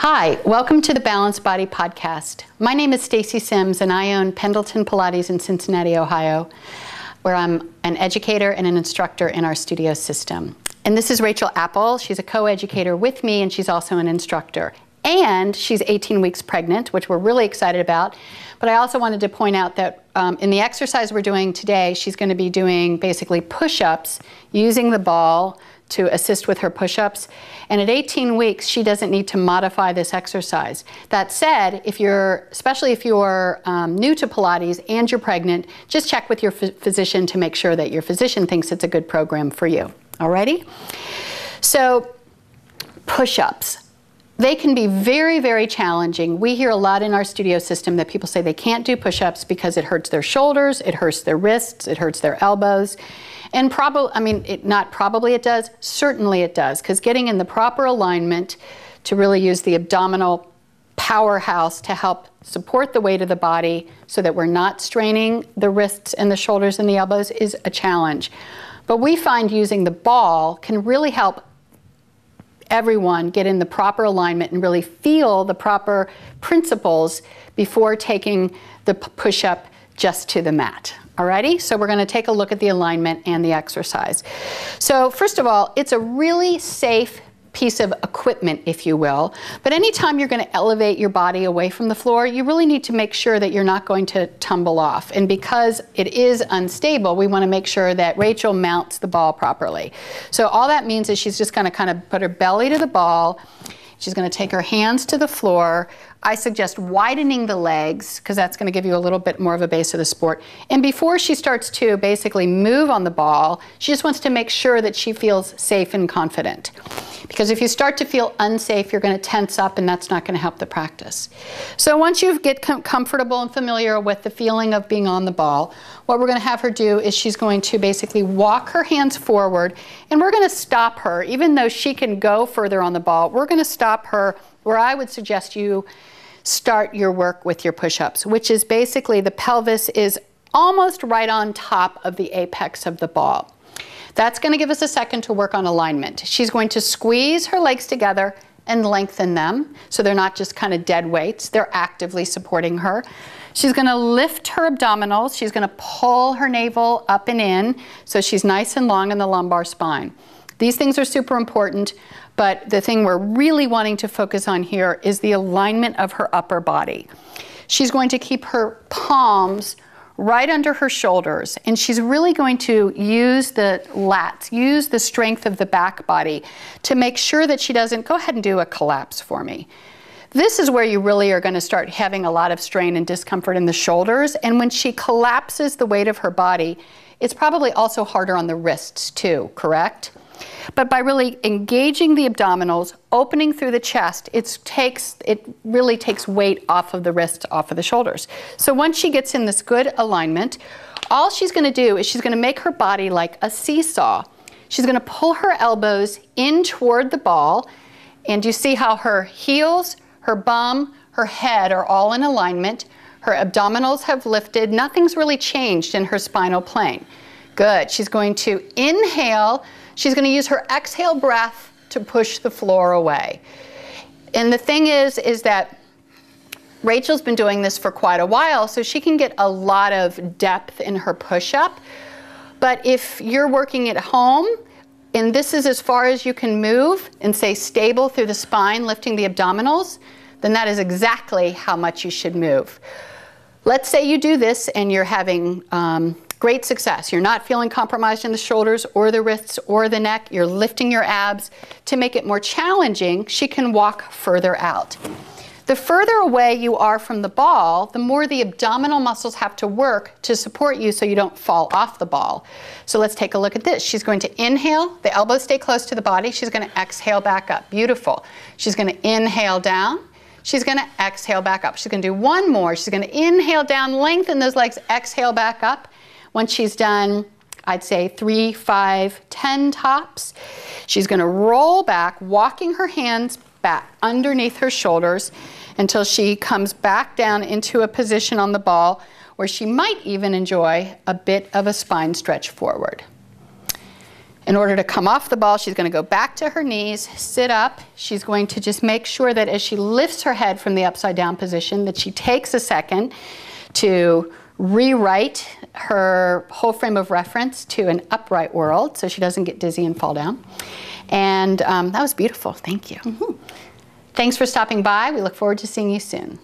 Hi, welcome to the Balanced Body Podcast. My name is Stacy Sims and I own Pendleton Pilates in Cincinnati, Ohio, where I'm an educator and an instructor in our studio system. And this is Rachel Apple. She's a co-educator with me and she's also an instructor. And she's 18 weeks pregnant, which we're really excited about. But I also wanted to point out that in the exercise we're doing today, she's going to be doing basically push-ups using the ball to assist with her push-ups. And at 18 weeks, she doesn't need to modify this exercise. That said, especially if you're new to Pilates and you're pregnant, just check with your physician to make sure that your physician thinks it's a good program for you. Alrighty? So, push-ups. They can be very, very challenging. We hear a lot in our studio system that people say they can't do push-ups because it hurts their shoulders, it hurts their wrists, it hurts their elbows. And it does, certainly it does, because getting in the proper alignment to really use the abdominal powerhouse to help support the weight of the body so that we're not straining the wrists and the shoulders and the elbows is a challenge. But we find using the ball can really help everyone get in the proper alignment and really feel the proper principles before taking the push-up just to the mat. Alrighty, so we're going to take a look at the alignment and the exercise. So first of all, it's a really safe piece of equipment, if you will, but anytime you're going to elevate your body away from the floor, you really need to make sure that you're not going to tumble off. And because it is unstable, we want to make sure that Rachel mounts the ball properly. So all that means is she's just going to kind of put her belly to the ball. She's going to take her hands to the floor. I suggest widening the legs because that's going to give you a little bit more of a base of the sport. And before she starts to basically move on the ball, she just wants to make sure that she feels safe and confident. Because if you start to feel unsafe, you're going to tense up and that's not going to help the practice. So once you get comfortable and familiar with the feeling of being on the ball, what we're going to have her do is she's going to basically walk her hands forward and we're going to stop her. Even though she can go further on the ball, we're going to stop her where I would suggest you start your work with your push-ups, which is basically the pelvis is almost right on top of the apex of the ball. That's going to give us a second to work on alignment. She's going to squeeze her legs together and lengthen them so they're not just kind of dead weights. They're actively supporting her. She's going to lift her abdominals. She's going to pull her navel up and in so she's nice and long in the lumbar spine. These things are super important, but the thing we're really wanting to focus on here is the alignment of her upper body. She's going to keep her palms right under her shoulders, and she's really going to use the lats, use the strength of the back body to make sure that she doesn't, go ahead and do a collapse for me. This is where you really are going to start having a lot of strain and discomfort in the shoulders, and when she collapses the weight of her body, it's probably also harder on the wrists too, correct? But by really engaging the abdominals, opening through the chest, it really takes weight off of the wrists, off of the shoulders. So once she gets in this good alignment, all she's going to do is she's going to make her body like a seesaw. She's going to pull her elbows in toward the ball, and you see how her heels, her bum, her head are all in alignment. Her abdominals have lifted. Nothing's really changed in her spinal plane. Good. She's going to inhale. She's going to use her exhale breath to push the floor away. And the thing is that Rachel's been doing this for quite a while, so she can get a lot of depth in her push-up. But if you're working at home, and this is as far as you can move and stay stable through the spine, lifting the abdominals, then that is exactly how much you should move. Let's say you do this and you're having great success. You're not feeling compromised in the shoulders or the wrists or the neck. You're lifting your abs. To make it more challenging, she can walk further out. The further away you are from the ball, the more the abdominal muscles have to work to support you so you don't fall off the ball. So let's take a look at this. She's going to inhale. The elbows stay close to the body. She's going to exhale back up. Beautiful. She's going to inhale down. She's going to exhale back up. She's going to do one more. She's going to inhale down, lengthen those legs, exhale back up. Once she's done, I'd say 3, 5, 10 tops, she's going to roll back, walking her hands back underneath her shoulders until she comes back down into a position on the ball where she might even enjoy a bit of a spine stretch forward. In order to come off the ball, she's going to go back to her knees, sit up. She's going to just make sure that as she lifts her head from the upside down position, that she takes a second to rewrite her whole frame of reference to an upright world so she doesn't get dizzy and fall down. And that was beautiful. Thank you. Thanks for stopping by. We look forward to seeing you soon.